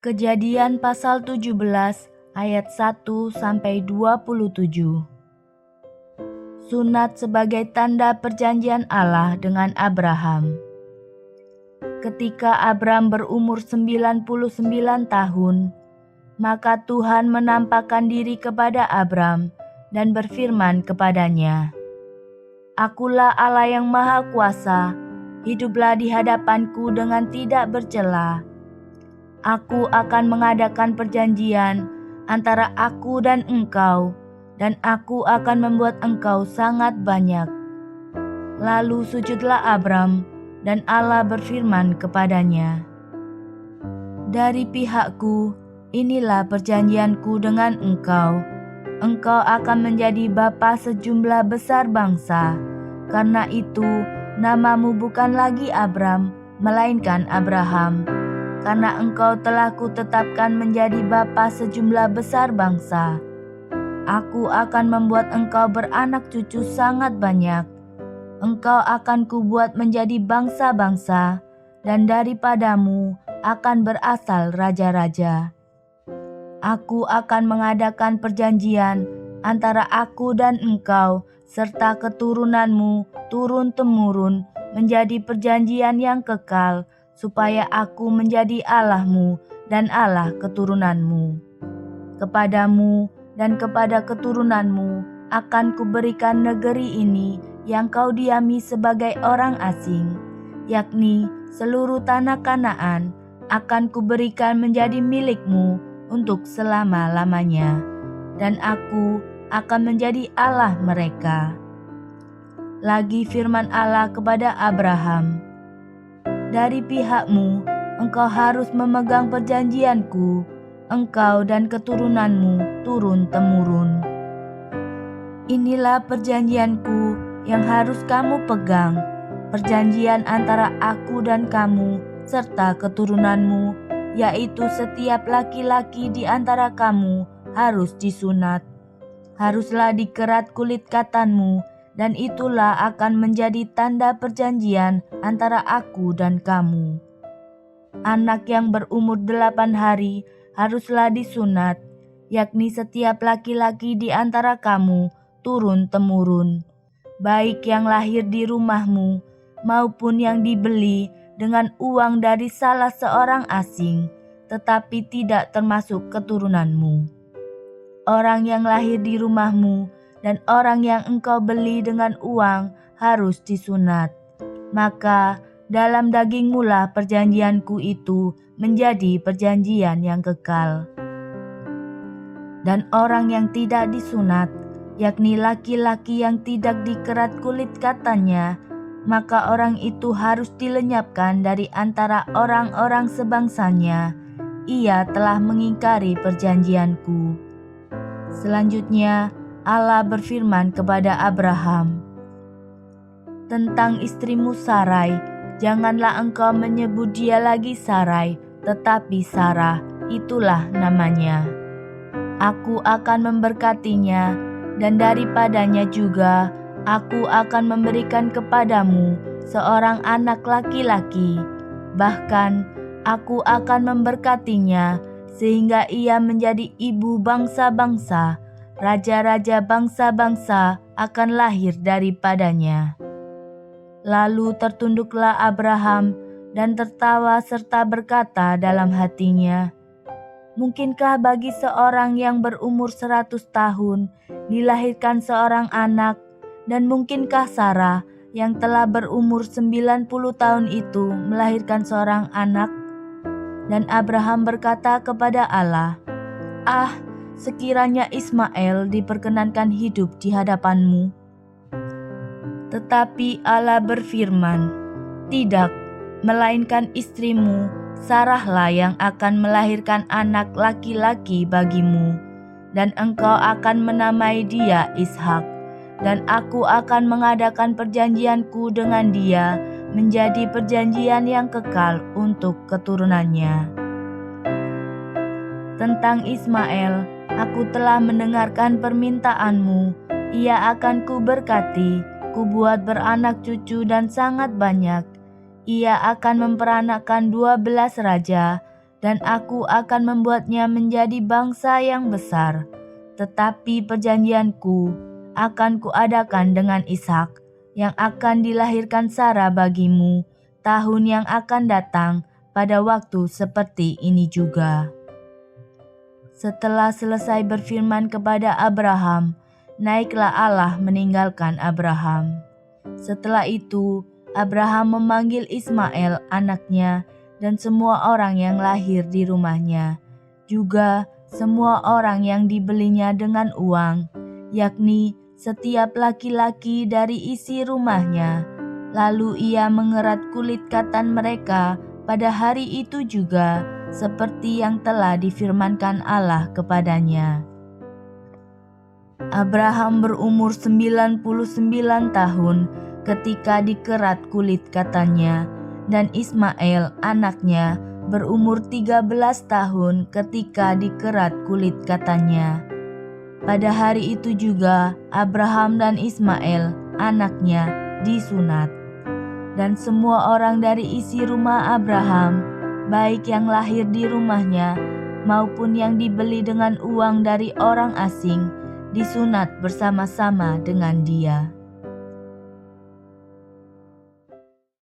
Kejadian pasal 17 ayat 1-27. Sunat sebagai tanda perjanjian Allah dengan Abraham. Ketika Abram berumur 99 tahun, maka Tuhan menampakkan diri kepada Abram dan berfirman kepadanya, "Akulah Allah yang Maha Kuasa, hiduplah di hadapanku dengan tidak bercela. Aku akan mengadakan perjanjian antara aku dan engkau, dan aku akan membuat engkau sangat banyak." Lalu sujudlah Abram, dan Allah berfirman kepadanya, "Dari pihakku, inilah perjanjianku dengan engkau. Engkau akan menjadi bapa sejumlah besar bangsa. Karena itu, namamu bukan lagi Abram, melainkan Abraham. Karena engkau telah kutetapkan menjadi bapa sejumlah besar bangsa. Aku akan membuat engkau beranak cucu sangat banyak. Engkau akan kubuat menjadi bangsa-bangsa, dan daripadamu akan berasal raja-raja. Aku akan mengadakan perjanjian antara aku dan engkau serta keturunanmu turun-temurun menjadi perjanjian yang kekal, supaya aku menjadi Allahmu dan Allah keturunanmu. Kepadamu dan kepada keturunanmu akan kuberikan negeri ini yang kau diami sebagai orang asing, yakni seluruh tanah Kanaan akan kuberikan menjadi milikmu untuk selama-lamanya, dan aku akan menjadi Allah mereka." Lagi firman Allah kepada Abraham, "Dari pihakmu, engkau harus memegang perjanjianku, engkau dan keturunanmu turun-temurun. Inilah perjanjianku yang harus kamu pegang, perjanjian antara aku dan kamu serta keturunanmu, yaitu setiap laki-laki di antara kamu harus disunat. Haruslah dikerat kulit katanmu, dan itulah akan menjadi tanda perjanjian antara aku dan kamu. Anak yang berumur 8 hari haruslah disunat, yakni setiap laki-laki di antara kamu turun-temurun, baik yang lahir di rumahmu maupun yang dibeli dengan uang dari salah seorang asing, tetapi tidak termasuk keturunanmu. Orang yang lahir di rumahmu dan orang yang engkau beli dengan uang harus disunat. Maka dalam dagingmulah perjanjianku itu menjadi perjanjian yang kekal. Dan orang yang tidak disunat, yakni laki-laki yang tidak dikerat kulit katannya, maka orang itu harus dilenyapkan dari antara orang-orang sebangsanya. Ia telah mengingkari perjanjianku." Selanjutnya, Allah berfirman kepada Abraham, "Tentang istrimu Sarai, janganlah engkau menyebut dia lagi Sarai, tetapi Sarah, itulah namanya. Aku akan memberkatinya, dan daripadanya juga aku akan memberikan kepadamu seorang anak laki-laki. Bahkan aku akan memberkatinya sehingga ia menjadi ibu bangsa-bangsa. Raja-raja bangsa-bangsa akan lahir daripadanya." Lalu tertunduklah Abraham dan tertawa serta berkata dalam hatinya, "Mungkinkah bagi seorang yang berumur 100 tahun dilahirkan seorang anak, dan mungkinkah Sarah yang telah berumur 90 tahun itu melahirkan seorang anak?" Dan Abraham berkata kepada Allah, "Ah, sekiranya Ismail diperkenankan hidup di hadapanmu." Tetapi Allah berfirman, "Tidak, melainkan istrimu Sarahlah yang akan melahirkan anak laki-laki bagimu, dan engkau akan menamai dia Ishak, dan aku akan mengadakan perjanjianku dengan dia menjadi perjanjian yang kekal untuk keturunannya. Tentang Ismail, aku telah mendengarkan permintaanmu. Ia akan kuberkati, kubuat beranak cucu dan sangat banyak. Ia akan memperanakkan 12 raja, dan aku akan membuatnya menjadi bangsa yang besar. Tetapi perjanjianku akan kuadakan dengan Ishak, yang akan dilahirkan Sarah bagimu tahun yang akan datang pada waktu seperti ini juga." Setelah selesai berfirman kepada Abraham, naiklah Allah meninggalkan Abraham. Setelah itu, Abraham memanggil Ismail anaknya dan semua orang yang lahir di rumahnya, juga semua orang yang dibelinya dengan uang, yakni setiap laki-laki dari isi rumahnya. Lalu ia mengerat kulit katan mereka pada hari itu juga, seperti yang telah difirmankan Allah kepadanya. Abraham berumur 99 tahun ketika dikerat kulit katannya, dan Ismail anaknya berumur 13 tahun ketika dikerat kulit katannya. Pada hari itu juga Abraham dan Ismail anaknya disunat. Dan semua orang dari isi rumah Abraham, baik yang lahir di rumahnya maupun yang dibeli dengan uang dari orang asing, disunat bersama-sama dengan dia.